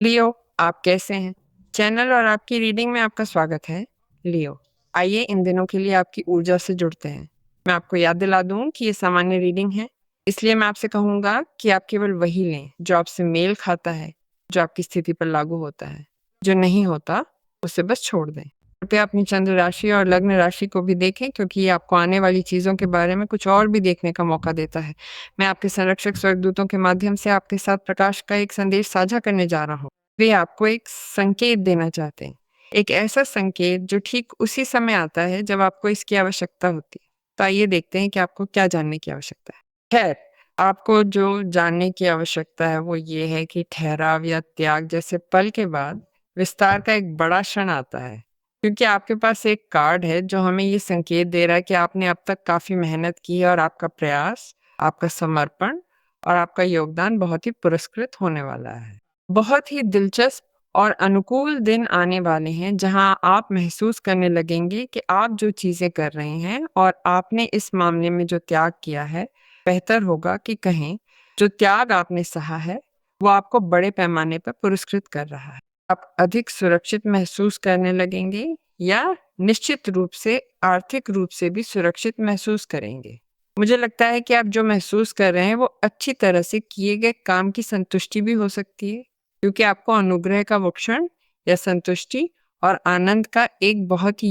लियो, आप कैसे हैं? चैनल और आपकी रीडिंग में आपका स्वागत है। लियो, आइए इन दिनों के लिए आपकी ऊर्जा से जुड़ते हैं। मैं आपको याद दिला दूं कि ये सामान्य रीडिंग है, इसलिए मैं आपसे कहूंगा कि आप केवल वही लें जो आपसे मेल खाता है, जो आपकी स्थिति पर लागू होता है। जो नहीं होता, उसे बस छोड़ दें। कृपया अपनी चंद्र राशि और लग्न राशि को भी देखें, क्योंकि ये आपको आने वाली चीज़ों के बारे में कुछ और भी देखने का मौका देता है। मैं आपके संरक्षक स्वर्गदूतों के माध्यम से आपके साथ प्रकाश का एक संदेश साझा करने जा रहा हूँ। वे आपको एक संकेत देना चाहते हैं, एक ऐसा संकेत जो ठीक उसी समय आता है जब आपको इसकी आवश्यकता होती है। तो आइए देखते हैं कि आपको क्या जानने की आवश्यकता है। खैर, आपको जो जानने की आवश्यकता है वो ये है कि ठहराव या त्याग जैसे पल के बाद विस्तार का एक बड़ा क्षण आता है, क्योंकि आपके पास एक कार्ड है जो हमें ये संकेत दे रहा है कि आपने अब तक काफी मेहनत की है और आपका प्रयास, आपका समर्पण और आपका योगदान बहुत ही पुरस्कृत होने वाला है। बहुत ही दिलचस्प और अनुकूल दिन आने वाले हैं जहां आप महसूस करने लगेंगे कि आप जो चीजें कर रहे हैं और आपने इस मामले में जो त्याग किया है, बेहतर होगा कि कहें जो त्याग आपने सहा है वो आपको बड़े पैमाने पर पुरस्कृत कर रहा है। आप अधिक सुरक्षित महसूस करने लगेंगे या निश्चित रूप से आर्थिक रूप से भी सुरक्षित महसूस करेंगे। मुझे लगता है कि आप जो महसूस कर रहे हैं वो अच्छी तरह से किए गए काम की संतुष्टि भी हो सकती है, क्योंकि आपको अनुग्रह का वो क्षण या संतुष्टि और आनंद का एक बहुत ही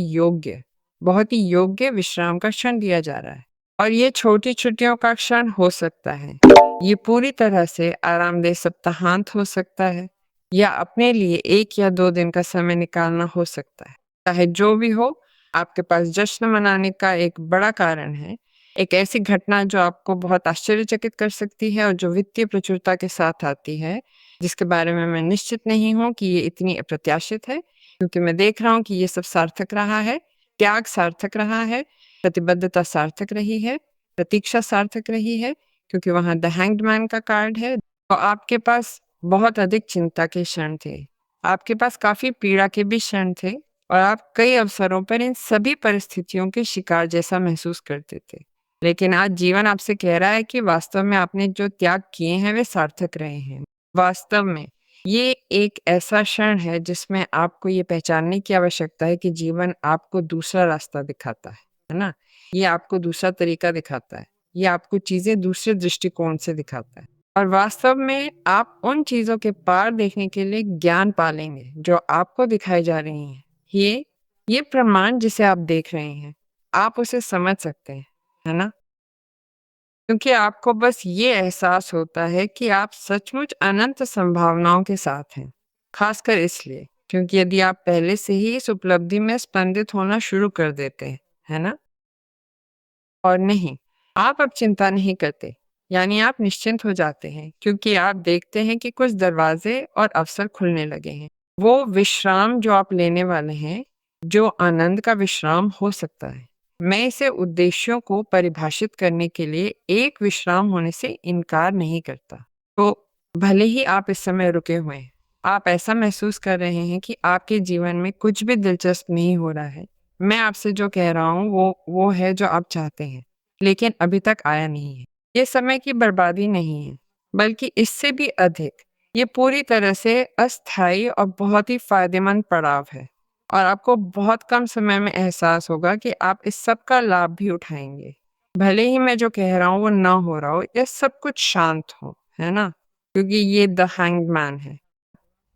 योग्य विश्राम का क्षण दिया जा रहा है। और ये छोटी छुट्टियों का क्षण हो सकता है, ये पूरी तरह से आरामदेह सप्ताहांत हो सकता है, या अपने लिए 1 या 2 दिन का समय निकालना हो सकता है। चाहे जो भी हो, आपके पास जश्न मनाने का एक बड़ा कारण है, एक ऐसी घटना जो आपको बहुत आश्चर्यचकित कर सकती है और जो वित्तीय प्रचुरता के साथ आती है, जिसके बारे में मैं निश्चित नहीं हूँ कि ये इतनी अप्रत्याशित है, क्योंकि मैं देख रहा हूँ कि ये सब सार्थक रहा है, त्याग सार्थक रहा है, प्रतिबद्धता सार्थक रही है, प्रतीक्षा सार्थक रही है, क्योंकि वहां द हैंग्ड मैन का कार्ड है। तो आपके पास बहुत अधिक चिंता के क्षण थे, आपके पास काफी पीड़ा के भी क्षण थे, और आप कई अवसरों पर इन सभी परिस्थितियों के शिकार जैसा महसूस करते थे। लेकिन आज जीवन आपसे कह रहा है कि वास्तव में आपने जो त्याग किए हैं वे सार्थक रहे हैं। वास्तव में ये एक ऐसा क्षण है जिसमें आपको ये पहचानने की आवश्यकता है कि जीवन आपको दूसरा रास्ता दिखाता है ना? ये आपको दूसरा तरीका दिखाता है, ये आपको चीजें दूसरे दृष्टिकोण से दिखाता है। और वास्तव में आप उन चीजों के पार देखने के लिए ज्ञान पालेंगे जो आपको दिखाई जा रही हैं। ये प्रमाण जिसे आप देख रहे हैं, आप उसे समझ सकते हैं, है ना? क्योंकि आपको बस ये एहसास होता है कि आप सचमुच अनंत संभावनाओं के साथ हैं। खासकर इसलिए क्योंकि यदि आप पहले से ही इस उपलब्धि में स्पंदित होना शुरू कर देते हैं, है ना? और नहीं, आप अब चिंता नहीं करते, यानी आप निश्चिंत हो जाते हैं, क्योंकि आप देखते हैं कि कुछ दरवाजे और अवसर खुलने लगे हैं। वो विश्राम जो आप लेने वाले हैं, जो आनंद का विश्राम हो सकता है। मैं इसे उद्देश्यों को परिभाषित करने के लिए एक विश्राम होने से इनकार नहीं करता। तो भले ही आप इस समय रुके हुए हैं, आप ऐसा महसूस कर रहे हैं कि आपके जीवन में कुछ भी दिलचस्प नहीं हो रहा है। मैं आपसे जो कह रहा हूँ वो है जो आप चाहते हैं, लेकिन अभी तक आया नहीं है। ये समय की बर्बादी नहीं है, बल्कि इससे भी अधिक ये पूरी तरह से अस्थायी और बहुत ही फायदेमंद पड़ाव है। और आपको बहुत कम समय में एहसास होगा कि आप इस सब का लाभ भी उठाएंगे। भले ही मैं जो कह रहा हूँ वो ना हो रहा हो या सब कुछ शांत हो, है ना? क्योंकि ये द हैंग्ड मैन है।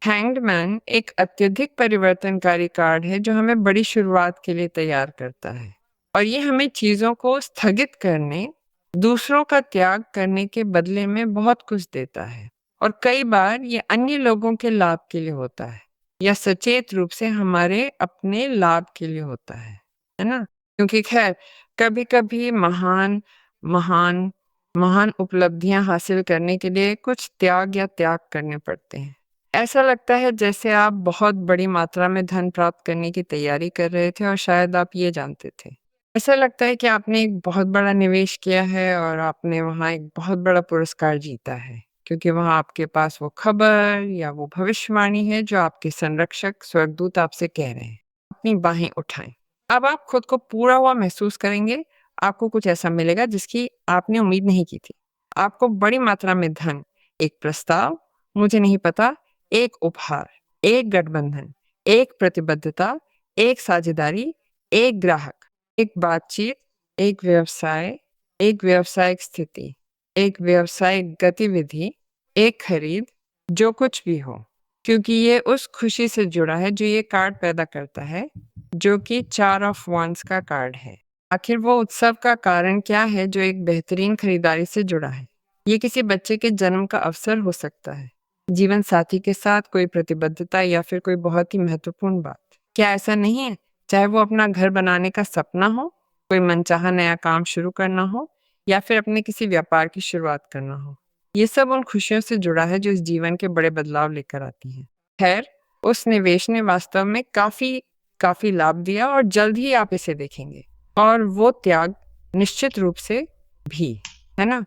हैंग्ड मैन एक अत्यधिक परिवर्तनकारी कार्ड है जो हमें बड़ी शुरुआत के लिए तैयार करता है, और ये हमें चीजों को स्थगित करने, दूसरों का त्याग करने के बदले में बहुत कुछ देता है। और कई बार ये अन्य लोगों के लाभ के लिए होता है, या सचेत रूप से हमारे अपने लाभ के लिए होता है ना? क्योंकि खैर, कभी कभी महान महान महान उपलब्धियां हासिल करने के लिए कुछ त्याग करने पड़ते हैं। ऐसा लगता है जैसे आप बहुत बड़ी मात्रा में धन प्राप्त करने की तैयारी कर रहे थे और शायद आप ये जानते थे। ऐसा लगता है कि आपने एक बहुत बड़ा निवेश किया है और आपने वहाँ एक बहुत बड़ा पुरस्कार जीता है, क्योंकि वहाँ आपके पास वो खबर या वो भविष्यवाणी है जो आपके संरक्षक स्वर्गदूत आपसे कह रहे हैं। अपनी बाहें उठाएं। अब आप खुद को पूरा हुआ महसूस करेंगे। आपको कुछ ऐसा मिलेगा जिसकी आपने उम्मीद नहीं की थी। आपको बड़ी मात्रा में धन, एक प्रस्ताव, मुझे नहीं पता, एक उपहार, एक गठबंधन, एक प्रतिबद्धता, एक साझेदारी, एक ग्राहक, एक बातचीत, एक व्यवसाय, एक व्यावसायिक स्थिति, एक व्यावसायिक गतिविधि, एक खरीद, जो कुछ भी हो। क्योंकि ये उस खुशी से जुड़ा है जो ये कार्ड पैदा करता है, जो कि 4 ऑफ वांड्स का कार्ड है। आखिर वो उत्सव का कारण क्या है जो एक बेहतरीन खरीदारी से जुड़ा है? ये किसी बच्चे के जन्म का अवसर हो सकता है, जीवन साथी के साथ कोई प्रतिबद्धता या फिर कोई बहुत ही महत्वपूर्ण बात। क्या ऐसा नहीं है? चाहे वो अपना घर बनाने का सपना हो, कोई मनचाहा नया काम शुरू करना हो या फिर अपने किसी व्यापार की शुरुआत करना हो। ये सब उन खुशियों से जुड़ा है जो इस जीवन के बड़े बदलाव लेकर आती हैं। खैर, उस निवेश ने वास्तव में काफी लाभ दिया और जल्द ही आप इसे देखेंगे। और वो त्याग निश्चित रूप से भी, है ना?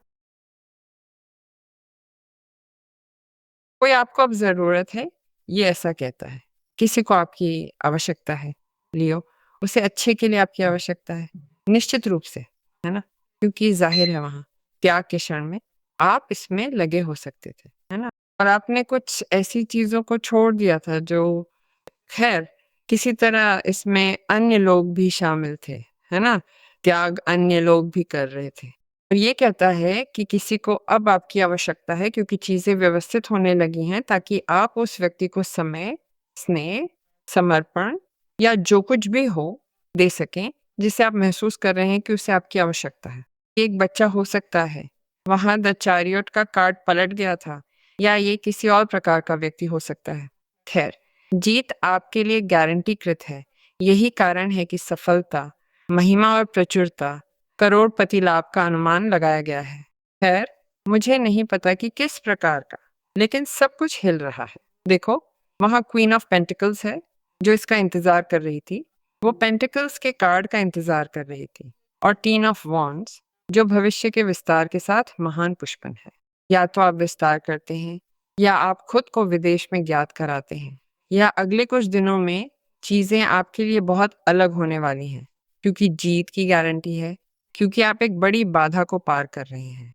कोई आपको अब ज़रूरत है, ये ऐसा कहता है। किसी को आपकी आवश्यकता है, लियो, उसे अच्छे के लिए आपकी आवश्यकता है, निश्चित रूप से, है ना? क्योंकि ज़ाहिर है वहाँ त्याग के क्षण में आप इसमें लगे हो सकते थे, है ना? और आपने कुछ ऐसी चीज़ों को छोड़ दिया था जो खैर किसी तरह इसमें अन्य लोग भी शामिल थे, है ना? त्याग अन्य लोग भी कर रहे थे। और ये कहता है कि किसी को अब आपकी आवश्यकता है क्योंकि चीज़ें व्यवस्थित होने लगी हैं ताकि आप उस व्यक्ति को समय, स्नेह, समर्पण या जो कुछ भी हो, दे सकें, जिसे आप महसूस कर रहे हैं कि उसे आपकी आवश्यकता है। एक बच्चा हो सकता है, वहाँ द चैरियट का कार्ड पलट गया था, या ये किसी और प्रकार का व्यक्ति हो सकता है। खैर, जीत आपके लिए गारंटीकृत है। यही कारण है कि सफलता, महिमा और प्रचुरता, करोड़पति लाभ का अनुमान लगाया गया है। खैर, मुझे नहीं पता कि किस प्रकार का, लेकिन सब कुछ हिल रहा है। देखो, वहाँ क्वीन ऑफ पेंटिकल्स है, जो इसका इंतजार कर रही थी। वो पेंटिकल्स के कार्ड का इंतजार कर रही थी। और टीन ऑफ वॉन्ड्स, जो भविष्य के विस्तार के साथ महान पुष्पन है। या तो आप विस्तार करते हैं, या आप खुद को विदेश में ज्ञात कराते हैं, या अगले कुछ दिनों में चीजें आपके लिए बहुत अलग होने वाली हैं, क्योंकि जीत की गारंटी है, क्योंकि आप एक बड़ी बाधा को पार कर रहे हैं।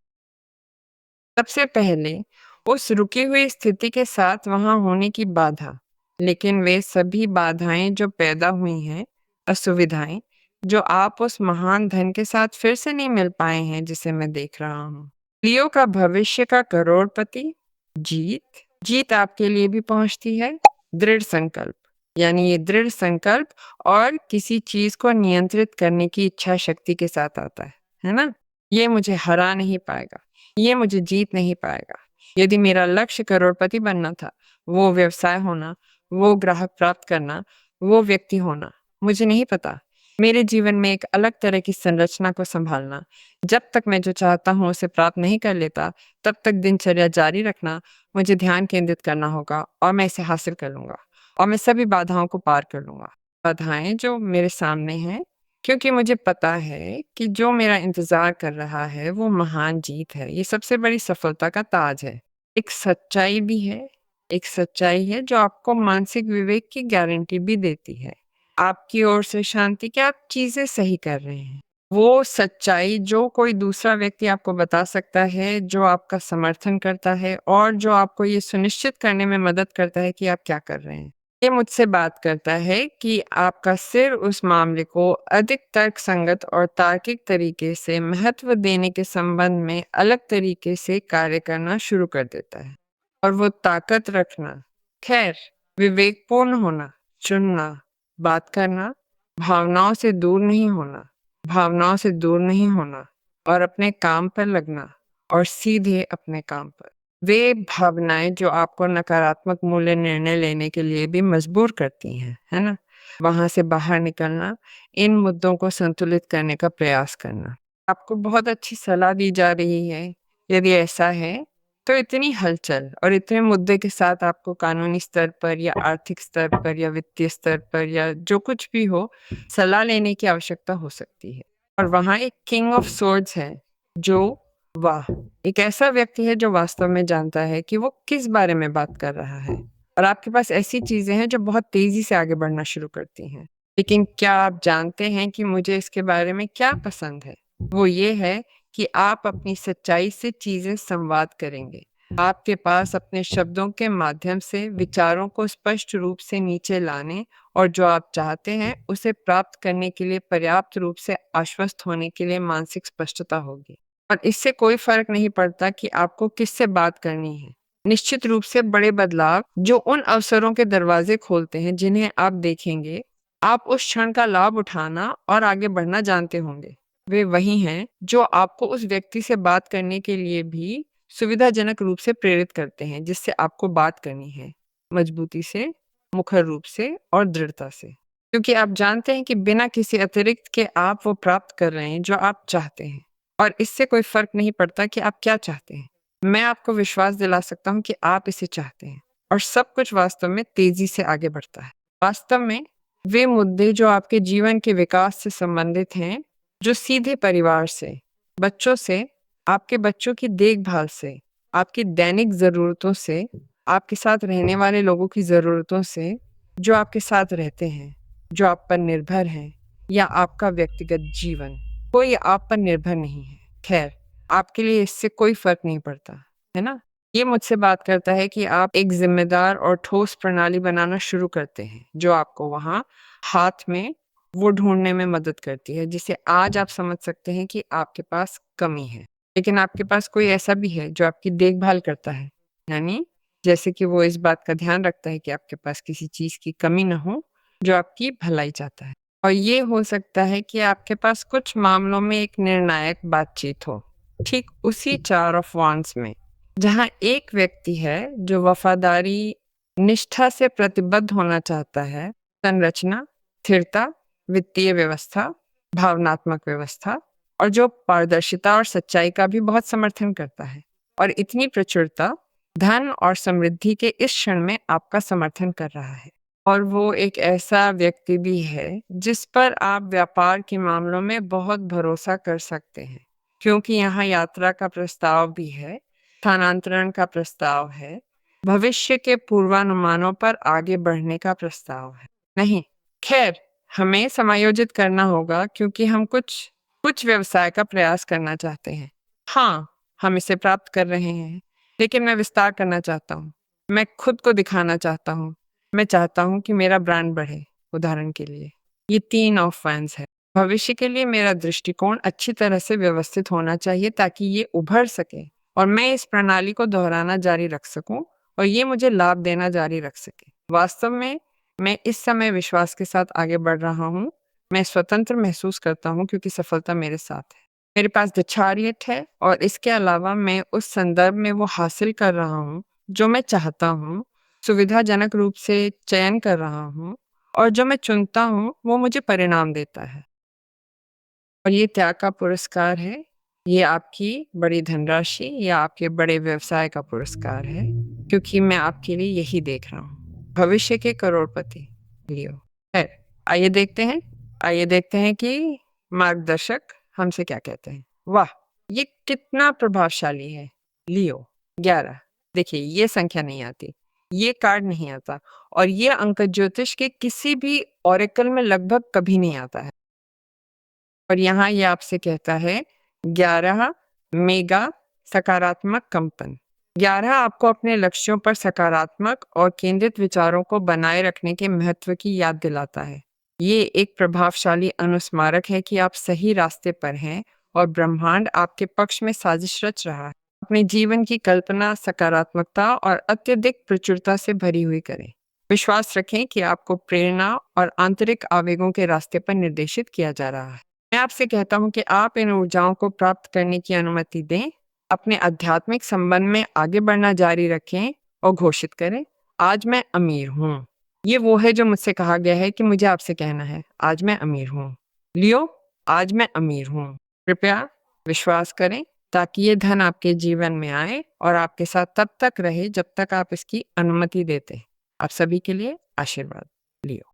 सबसे पहले उस रुकी हुई स्थिति के साथ वहां होने की बाधा, लेकिन वे सभी बाधाएं जो पैदा हुई हैं, असुविधाएं, जो आप उस महान धन के साथ फिर से नहीं मिल पाए हैं जिसे मैं देख रहा हूँ। लियो का भविष्य का करोड़पति, जीत जीत आपके लिए भी पहुंचती है। दृढ़ संकल्प, यानी ये दृढ़ संकल्प और किसी चीज को नियंत्रित करने की इच्छा शक्ति के साथ आता है ना? ये मुझे हरा नहीं पाएगा, ये मुझे जीत नहीं पाएगा। यदि मेरा लक्ष्य करोड़पति बनना था, वो व्यवसाय होना, वो ग्राहक प्राप्त करना, वो व्यक्ति होना, मुझे नहीं पता। मेरे जीवन में एक अलग तरह की संरचना को संभालना, जब तक मैं जो चाहता हूँ उसे प्राप्त नहीं कर लेता, तब तक दिनचर्या जारी रखना, मुझे ध्यान केंद्रित करना होगा और मैं इसे हासिल कर लूंगा और मैं सभी बाधाओं को पार कर लूंगा। बाधाएं जो मेरे सामने हैं, क्योंकि मुझे पता है कि जो मेरा इंतजार कर रहा है वो महान जीत है। ये सबसे बड़ी सफलता का ताज है। एक सच्चाई भी है, एक सच्चाई है जो आपको मानसिक विवेक की गारंटी भी देती है, आपकी ओर से शांति कि आप चीजें सही कर रहे हैं। वो सच्चाई जो कोई दूसरा व्यक्ति आपको बता सकता है, जो आपका समर्थन करता है और जो आपको ये सुनिश्चित करने में मदद करता है कि आप क्या कर रहे हैं। ये मुझसे बात करता है कि आपका सिर उस मामले को अधिक तर्कसंगत और तार्किक तरीके से महत्व देने के संबंध में अलग तरीके से कार्य करना शुरू कर देता है। और वो ताकत रखना, खैर, विवेकपूर्ण होना, चुनना, बात करना, भावनाओं से दूर नहीं होना, भावनाओं से दूर नहीं होना और अपने काम पर लगना और सीधे अपने काम पर। वे भावनाएं जो आपको नकारात्मक मूल्य निर्णय लेने के लिए भी मजबूर करती हैं, है ना? वहां से बाहर निकलना, इन मुद्दों को संतुलित करने का प्रयास करना। आपको बहुत अच्छी सलाह दी जा रही है। यदि ऐसा है, तो इतनी हलचल और इतने मुद्दे के साथ आपको कानूनी स्तर पर या आर्थिक स्तर पर या वित्तीय स्तर पर या जो कुछ भी हो, सलाह लेने की आवश्यकता हो सकती है। और वहाँ एक किंग ऑफ सोर्ड्स है, जो वाह, एक ऐसा व्यक्ति है जो वास्तव में जानता है कि वो किस बारे में बात कर रहा है। और आपके पास ऐसी चीजें हैं जो बहुत तेजी से आगे बढ़ना शुरू करती हैं। लेकिन क्या आप जानते हैं कि मुझे इसके बारे में क्या पसंद है? वो ये है कि आप अपनी सच्चाई से चीजें संवाद करेंगे। आपके पास अपने शब्दों के माध्यम से विचारों को स्पष्ट रूप से नीचे लाने और जो आप चाहते हैं उसे प्राप्त करने के लिए पर्याप्त रूप से आश्वस्त होने के लिए मानसिक स्पष्टता होगी। और इससे कोई फर्क नहीं पड़ता कि आपको किससे बात करनी है। निश्चित रूप से बड़े बदलाव जो उन अवसरों के दरवाजे खोलते हैं जिन्हें आप देखेंगे, आप उस क्षण का लाभ उठाना और आगे बढ़ना जानते होंगे। वे वही हैं जो आपको उस व्यक्ति से बात करने के लिए भी सुविधाजनक रूप से प्रेरित करते हैं जिससे आपको बात करनी है, मजबूती से, मुखर रूप से और दृढ़ता से। क्योंकि आप जानते हैं कि बिना किसी अतिरिक्त के आप वो प्राप्त कर रहे हैं जो आप चाहते हैं और इससे कोई फर्क नहीं पड़ता कि आप क्या चाहते हैं। मैं आपको विश्वास दिला सकता हूँ कि आप इसे चाहते हैं और सब कुछ वास्तव में तेजी से आगे बढ़ता है। वास्तव में वे मुद्दे जो आपके जीवन के विकास से संबंधित हैं, जो सीधे परिवार से, बच्चों से, आपके बच्चों की देखभाल से, आपकी दैनिक ज़रूरतों से, आपके साथ रहने वाले लोगों की ज़रूरतों से, जो आपके साथ रहते हैं, जो आप पर निर्भर हैं, या आपका व्यक्तिगत जीवन, कोई आप पर निर्भर नहीं है। खैर, आपके लिए इससे कोई फ़र्क नहीं पड़ता, है ना? ये मुझसे बात करता है कि आप एक ज़िम्मेदार और ठोस प्रणाली बनाना शुरू करते हैं, जो आपको वहाँ हाथ में वो ढूँढने में मदद करती है, जिसे आज आप समझ सकते हैं कि आपके पास कमी है। लेकिन आपके पास कोई ऐसा भी है जो आपकी देखभाल करता है, यानी जैसे कि वो इस बात का ध्यान रखता है कि आपके पास किसी चीज़ की कमी ना हो, जो आपकी भलाई चाहता है। और ये हो सकता है कि आपके पास कुछ मामलों में एक निर्णायक बातचीत हो, ठीक उसी 4 ऑफ वांड्स में, जहाँ एक व्यक्ति है जो वफादारी, निष्ठा से प्रतिबद्ध होना चाहता है, संरचना, स्थिरता, वित्तीय व्यवस्था, भावनात्मक व्यवस्था और जो पारदर्शिता और सच्चाई का भी बहुत समर्थन करता है। और इतनी प्रचुरता, धन और समृद्धि के इस क्षण में आपका समर्थन कर रहा है। और वो एक ऐसा व्यक्ति भी है जिस पर आप व्यापार के मामलों में बहुत भरोसा कर सकते हैं, क्योंकि यहाँ यात्रा का प्रस्ताव भी है, स्थानांतरण का प्रस्ताव है, भविष्य के पूर्वानुमानों पर आगे बढ़ने का प्रस्ताव है। नहीं, खैर, हमें समायोजित करना होगा क्योंकि हम कुछ व्यवसाय का प्रयास करना चाहते हैं। हाँ, हम इसे प्राप्त कर रहे हैं, लेकिन मैं विस्तार करना चाहता हूँ। मैं खुद को दिखाना चाहता हूँ। मैं चाहता हूँ कि मेरा ब्रांड बढ़े। उदाहरण के लिए, ये 3 ऑफ वांड्स है। भविष्य के लिए मेरा दृष्टिकोण अच्छी तरह से व्यवस्थित होना चाहिए ताकि ये उभर सके और मैं इस प्रणाली को दोहराना जारी रख सकूं और ये मुझे लाभ देना जारी रख सके। वास्तव में मैं इस समय विश्वास के साथ आगे बढ़ रहा हूँ। मैं स्वतंत्र महसूस करता हूँ क्योंकि सफलता मेरे साथ है। मेरे पास द चैरियट है और इसके अलावा मैं उस संदर्भ में वो हासिल कर रहा हूँ जो मैं चाहता हूँ, सुविधाजनक रूप से चयन कर रहा हूँ और जो मैं चुनता हूँ वो मुझे परिणाम देता है। और ये त्याग का पुरस्कार है, ये आपकी बड़ी धनराशि या आपके बड़े व्यवसाय का पुरस्कार है, क्योंकि मैं आपके लिए यही देख रहा हूँ। भविष्य के करोड़पति लियो। खैर, आइए देखते हैं कि मार्गदर्शक हमसे क्या कहते हैं। वाह! ये कितना प्रभावशाली है। लियो 11। देखिए, ये संख्या नहीं आती, ये कार्ड नहीं आता और ये अंक ज्योतिष के किसी भी ओरेकल में लगभग कभी नहीं आता है। और यहाँ ये आपसे कहता है 11 मेगा सकारात्मक कंपन। 11 आपको अपने लक्ष्यों पर सकारात्मक और केंद्रित विचारों को बनाए रखने के महत्व की याद दिलाता है। ये एक प्रभावशाली अनुस्मारक है कि आप सही रास्ते पर हैं और ब्रह्मांड आपके पक्ष में साजिश रच रहा है। अपने जीवन की कल्पना सकारात्मकता और अत्यधिक प्रचुरता से भरी हुई करें। विश्वास रखें कि आपको प्रेरणा और आंतरिक आवेगों के रास्ते पर निर्देशित किया जा रहा है। मैं आपसे कहता हूं कि आप इन ऊर्जाओं को प्राप्त करने की अनुमति दें, अपने आध्यात्मिक संबंध में आगे बढ़ना जारी रखें और घोषित करें, आज मैं अमीर हूँ। ये वो है जो मुझसे कहा गया है कि मुझे आपसे कहना है, आज मैं अमीर हूँ। लियो, आज मैं अमीर हूँ। कृपया विश्वास करें ताकि ये धन आपके जीवन में आए और आपके साथ तब तक रहे जब तक आप इसकी अनुमति देते हैं। आप सभी के लिए आशीर्वाद। लियो।